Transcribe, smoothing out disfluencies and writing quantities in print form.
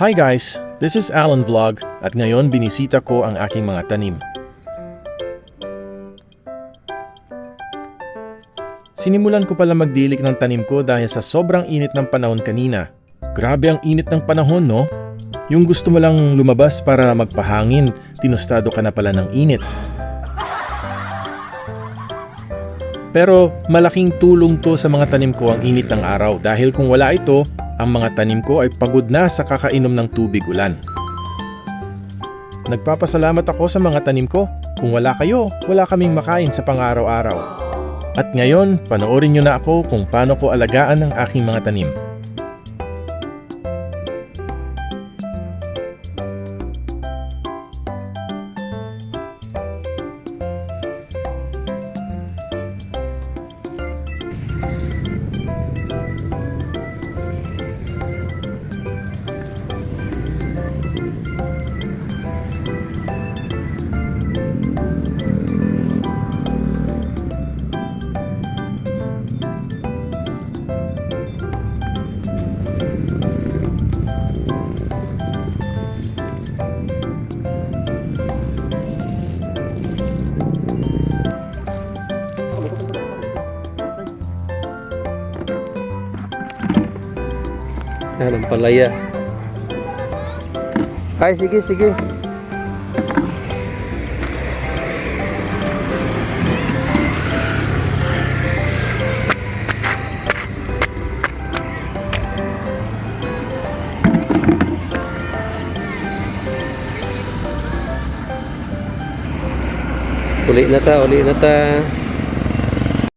Hi guys, this is Alan Vlog at ngayon binisita ko ang aking mga tanim. Sinimulan ko pala magdilik ng tanim ko dahil sa sobrang init ng panahon kanina. Grabe ang init ng panahon, no? Yung gusto mo lang lumabas para magpahangin, tinustado ka na pala ng init. Pero malaking tulong to sa mga tanim ko ang init ng araw dahil kung wala ito, ang mga tanim ko ay pagod na sa kakainom ng tubig ulan. Nagpapasalamat ako sa mga tanim ko. Kung wala kayo, wala kaming makain sa pang-araw-araw. At ngayon, panoorin nyo na ako kung paano ko alagaan ang aking mga tanim. Ang palaya. Ay, sige, sige. Uli na ta, uli na ta.